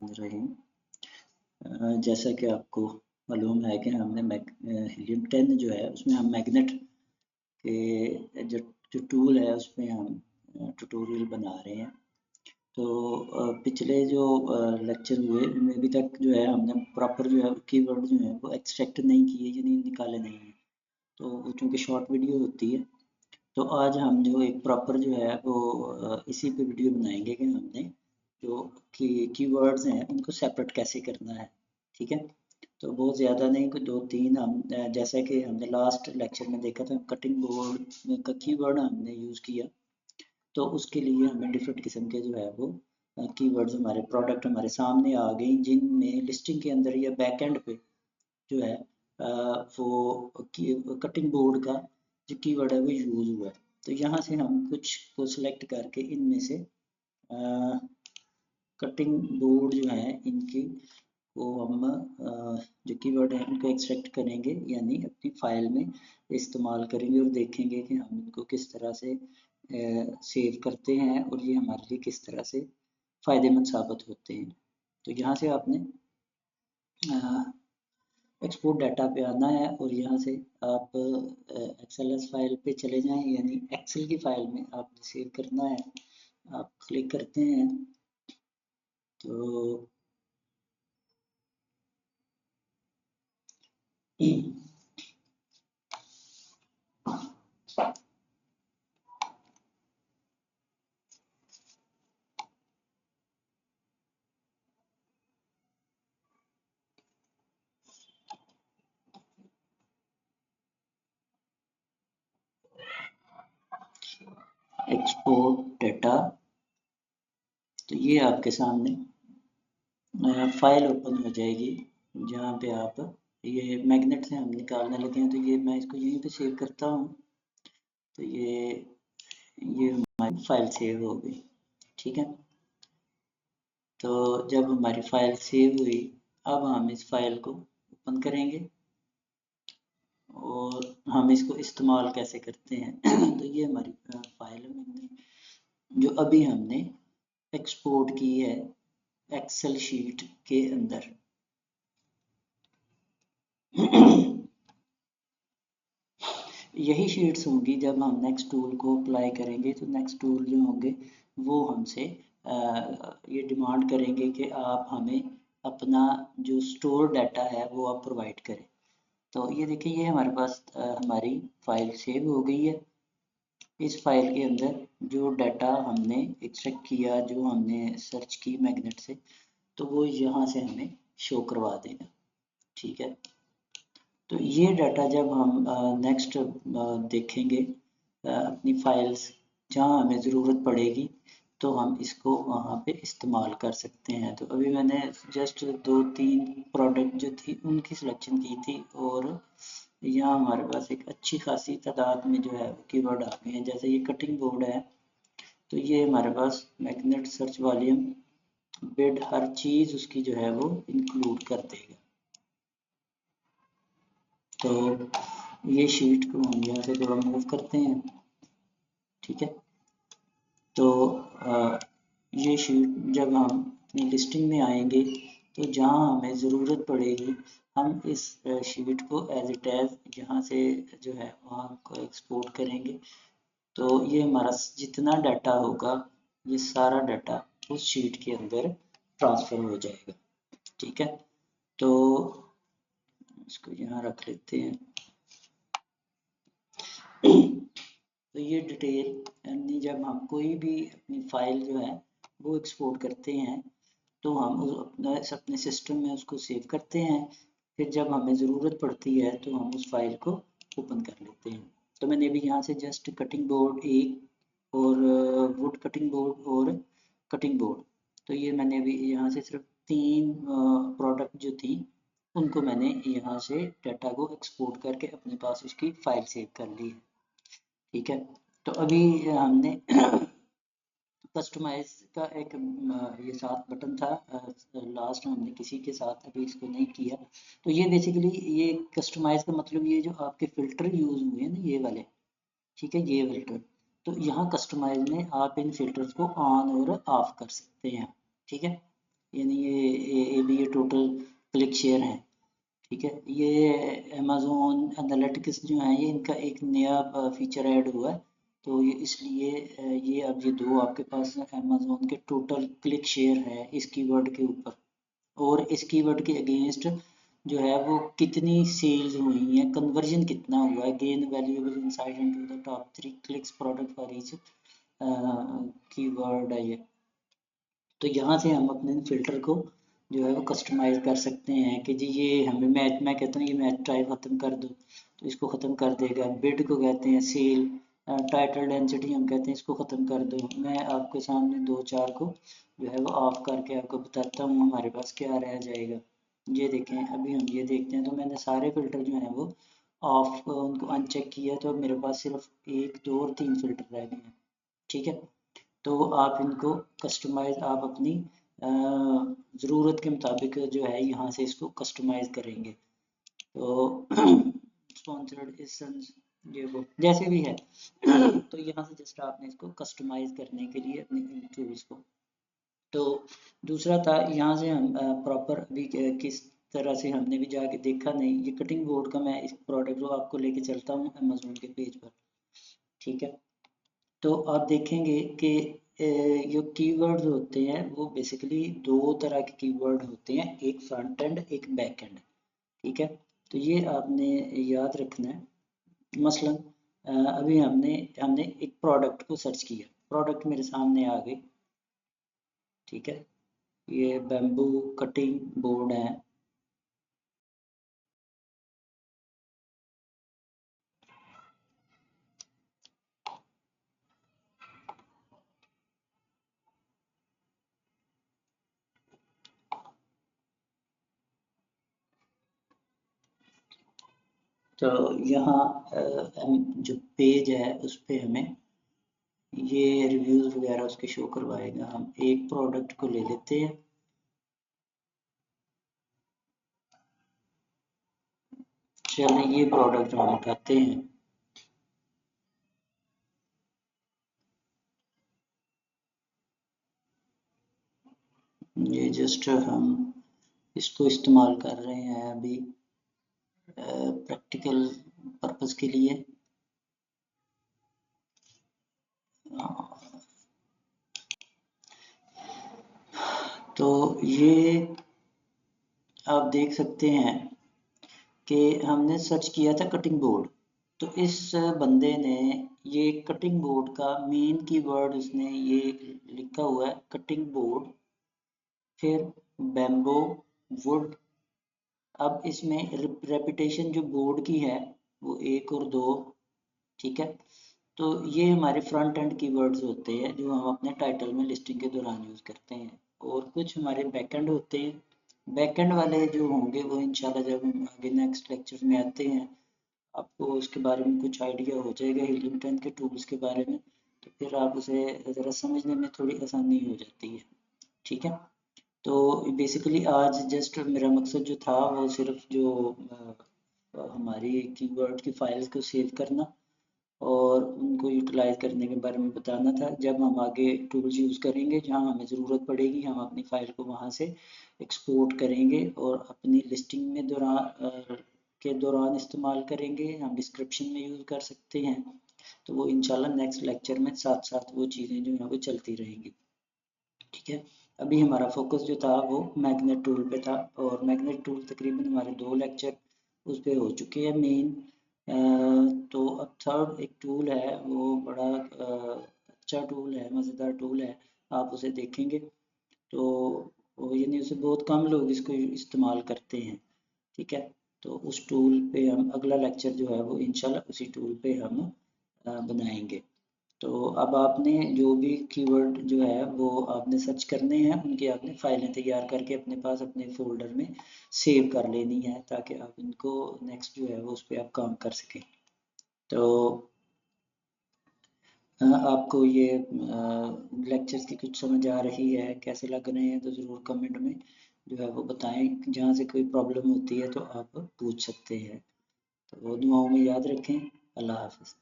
रहीम। जैसा कि आपको मालूम है कि हमने हीलियम 10 जो है उसमें हम मैग्नेट के जो टूल है उस पर हम ट्यूटोरियल बना रहे हैं। तो पिछले जो लेक्चर हुए उनमें अभी तक जो है हमने प्रॉपर जो है कीवर्ड जो है वो एक्सट्रैक्ट नहीं किए, यानी निकाले नहीं हैं। तो वो चूँकि शॉर्ट वीडियो होती है, तो आज हम जो एक प्रॉपर जो है वो इसी पे वीडियो बनाएंगे कि हमने जो कीवर्ड्स हैं उनको सेपरेट कैसे करना है। ठीक है, तो बहुत ज़्यादा नहीं, कोई 2-3 हम जैसा कि हमने लास्ट लेक्चर में देखा था, कटिंग बोर्ड का कीवर्ड हमने यूज़ किया। तो उसके लिए हमें डिफरेंट किस्म के जो है वो कीवर्ड्स हमारे प्रोडक्ट हमारे सामने आ गई, जिनमें लिस्टिंग के अंदर या बैक एंड पे जो है वो कटिंग बोर्ड का जो कीवर्ड है वो यूज़ हुआ है। तो यहाँ से हम कुछ को सिलेक्ट करके इनमें से कटिंग बोर्ड जो है इनकी को हम जो कीवर्ड है उनको एक्सट्रैक्ट करेंगे, यानी अपनी फाइल में इस्तेमाल करेंगे और देखेंगे कि हम इनको किस तरह से सेव करते हैं और ये हमारे लिए किस तरह से फ़ायदेमंद साबित होते हैं। तो यहाँ से आपने एक्सपोर्ट डाटा पे आना है और यहाँ से आप एक्सएलएस फाइल पे चले जाएं, यानी एक्सेल की फाइल में आपने सेव करना है। आप क्लिक करते हैं तो एक्सपोर्ट डाटा, तो ये आपके सामने फाइल ओपन हो जाएगी जहाँ पे आप ये मैग्नेट से हम निकालने लगे हैं। तो ये मैं इसको यहीं पे सेव करता हूँ। तो ये हमारी फाइल सेव हो गई। ठीक है, तो जब हमारी फाइल सेव हुई, अब हम इस फाइल को ओपन करेंगे और हम इसको इस्तेमाल कैसे करते हैं। तो ये हमारी फाइल है जो अभी हमने एक्सपोर्ट की है एक्सेल शीट के अंदर। यही शीट्स होंगी जब हम नेक्स्ट टूल को अप्लाई करेंगे, तो नेक्स्ट टूल जो होंगे वो हमसे ये डिमांड करेंगे कि आप हमें अपना जो स्टोर डाटा है वो आप प्रोवाइड करें। तो ये देखिए, ये हमारे पास हमारी फाइल सेव हो गई है। इस फाइल के अंदर जो डाटा हमने एक्सट्रैक्ट किया, जो हमने सर्च की मैग्नेट से, तो वो यहाँ से हमें शो करवा देगा। ठीक है, तो ये डाटा जब हम नेक्स्ट देखेंगे अपनी फाइल्स जहाँ हमें ज़रूरत पड़ेगी, तो हम इसको वहाँ पे इस्तेमाल कर सकते हैं। तो अभी मैंने जस्ट 2-3 प्रोडक्ट जो थी उनकी सिलेक्शन की थी और यहाँ हमारे पास एक अच्छी खासी तादाद में जो है कीवर्ड आ गए हैं। जैसे ये कटिंग बोर्ड है, तो ये हमारे पास मैग्नेट सर्च वॉल्यूम बिड हर चीज़ उसकी जो है वो इंक्लूड कर देगा। तो ये शीट को हम यहाँ से थोड़ा मूव करते हैं। ठीक है, तो ये शीट जब हम अपनी लिस्टिंग में आएंगे, तो जहाँ हमें ज़रूरत पड़ेगी हम इस शीट को एज इट एज यहाँ से जो है वहाँ को एक्सपोर्ट करेंगे। तो ये हमारा जितना डाटा होगा, ये सारा डाटा उस शीट के अंदर ट्रांसफ़र हो जाएगा। ठीक है, तो इसको यहाँ रख लेते हैं। तो ये डिटेल, यानी जब हम कोई भी अपनी फाइल जो है वो एक्सपोर्ट करते हैं, तो हम अपने सिस्टम में उसको सेव करते हैं। फिर जब हमें ज़रूरत पड़ती है तो हम उस फाइल को ओपन कर लेते हैं। तो मैंने अभी यहाँ से जस्ट कटिंग बोर्ड एक और वुड कटिंग बोर्ड और कटिंग बोर्ड, तो ये मैंने अभी यहाँ से सिर्फ 3 प्रोडक्ट जो थी उनको मैंने यहाँ से डाटा को एक्सपोर्ट करके अपने पास उसकी फाइल सेव कर ली है। ठीक है, तो अभी हमने कस्टमाइज का एक ये साथ बटन था, लास्ट हमने किसी के साथ अभी इसको नहीं किया। तो ये बेसिकली ये कस्टमाइज का मतलब ये जो आपके फिल्टर यूज हुए हैं ना, ये वाले, ठीक है, ये फिल्टर, तो यहाँ कस्टमाइज में आप इन फिल्टर्स को ऑन और ऑफ कर सकते हैं। ठीक है, यानी ये भी ये टोटल क्लिक शेयर है। ठीक है, ये अमेज़न एनालिटिक्स जो है ये इनका एक नया फीचर ऐड हुआ है, तो ये इसलिए ये अब ये दो आपके पास अमेज़न के टोटल क्लिक शेयर है इस कीवर्ड के ऊपर, और इस कीवर्ड के अगेंस्ट जो है वो कितनी सेल्स हुई हैं, कन्वर्जन कितना हुआ है, gain valuable insight into the top 3 clicks product for each keyword है ये। तो यहाँ से हम अपने फ़िल्टर को जो है वो कस्टमाइज़ कर सकते हैं कि जी ये हमें मैं कहता हूँ ये मैच टाइप ख़त्म कर दो, तो इसको ख़त्म कर देगा। बिड को कहते हैं सेल, टाइटल डेंसिटी हम कहते हैं इसको ख़त्म कर दो। मैं आपके सामने दो चार को जो है वो ऑफ करके आपको बताता हूँ हमारे पास क्या रह जाएगा। ये देखें, अभी हम ये देखते हैं तो मैंने सारे फ़िल्टर जो हैं वो ऑफ उनको अनचेक किया, तो मेरे पास सिर्फ 1 2 और 3 फ़िल्टर रह गए हैं। ठीक है, तो आप इनको कस्टमाइज़ आप अपनी ज़रूरत के मुताबिक जो है यहाँ से इसको कस्टमाइज़ करेंगे। तो स्पॉन्सर्ड इसेंस ये वो जैसे भी है तो यहाँ से जस्ट आपने इसको कस्टमाइज़ करने के लिए अपने इन टूल्स को। तो दूसरा था यहाँ से हम प्रॉपर अभी किस तरह से हमने भी जाके देखा नहीं, ये कटिंग बोर्ड का मैं इस प्रोडक्ट को आपको लेके चलता हूँ अमेज़न के पेज पर। ठीक है, तो आप देखेंगे कि जो कीवर्ड्स होते हैं वो बेसिकली दो तरह के कीवर्ड होते हैं, एक फ्रंट एंड एक बैक एंड। ठीक है, तो ये आपने याद रखना है। मसलन अभी हमने हमने एक प्रोडक्ट को सर्च किया, प्रोडक्ट मेरे सामने आ गई। ठीक है, ये बैम्बू कटिंग बोर्ड है। तो यहाँ जो पेज है उस पे हमें ये रिव्यूज़ वगैरह उसके शो करवाएगा। हम एक प्रोडक्ट को ले लेते हैं, चलिए ये प्रोडक्ट हम उठाते हैं। ये जस्ट हम इसको इस्तेमाल कर रहे हैं अभी प्रैक्टिकल पर्पस के लिए। तो ये आप देख सकते हैं कि हमने सर्च किया था कटिंग बोर्ड, तो इस बंदे ने ये कटिंग बोर्ड का मेन कीवर्ड उसने ये लिखा हुआ है कटिंग बोर्ड, फिर बैम्बो वुड। अब इसमें रेपिटेशन जो बोर्ड की है वो 1 और 2। ठीक है, तो ये हमारे फ्रंट एंड कीवर्ड्स होते हैं जो हम अपने टाइटल में लिस्टिंग के दौरान यूज़ करते हैं, और कुछ हमारे बैक एंड होते हैं। बैक एंड वाले जो होंगे वो इंशाल्लाह जब हम आगे नेक्स्ट लेक्चर में आते हैं आपको उसके बारे में कुछ आइडिया हो जाएगा हीलियम 10 के टूल्स के बारे में, तो फिर आप उसे ज़रा समझने में थोड़ी आसानी हो जाती है। ठीक है, तो बेसिकली आज जस्ट मेरा मकसद जो था वो सिर्फ जो हमारी कीवर्ड की फाइल्स को सेव करना और उनको यूटिलाइज करने के बारे में बताना था। जब हम आगे टूल्स यूज़ करेंगे जहाँ हमें ज़रूरत पड़ेगी हम अपनी फ़ाइल को वहाँ से एक्सपोर्ट करेंगे और अपनी लिस्टिंग में के दौरान इस्तेमाल करेंगे। हम डिस्क्रिप्शन में यूज़ कर सकते हैं, तो वो इंशाल्लाह नेक्स्ट लेक्चर में साथ साथ वो चीज़ें जो हैं वो चलती रहेंगी। ठीक है, अभी हमारा फोकस जो था वो मैग्नेट टूल पे था, और मैग्नेट टूल तकरीबन हमारे 2 लेक्चर उस पे हो चुके हैं मेन। तो अब थर्ड एक टूल है वो बड़ा अच्छा टूल है, मज़ेदार टूल है, आप उसे देखेंगे तो यानी उसे बहुत कम लोग इसको इस्तेमाल करते हैं। ठीक है, तो उस टूल पे हम अगला लेक्चर जो है वो इंशाल्लाह उसी टूल पे हम बनाएंगे। तो अब आपने जो भी कीवर्ड जो है वो आपने सर्च करने हैं, उनकी आपने फाइलें तैयार करके अपने पास अपने फ़ोल्डर में सेव कर लेनी है ताकि आप इनको नेक्स्ट जो है वो उस पे आप काम कर सकें। तो आपको ये लेक्चर्स की कुछ समझ आ रही है, कैसे लग रहे हैं, तो ज़रूर कमेंट में जो है वो बताएं। जहाँ से कोई प्रॉब्लम होती है तो आप पूछ सकते हैं। तो दुआओं में याद रखें। अल्लाह हाफ़िज़।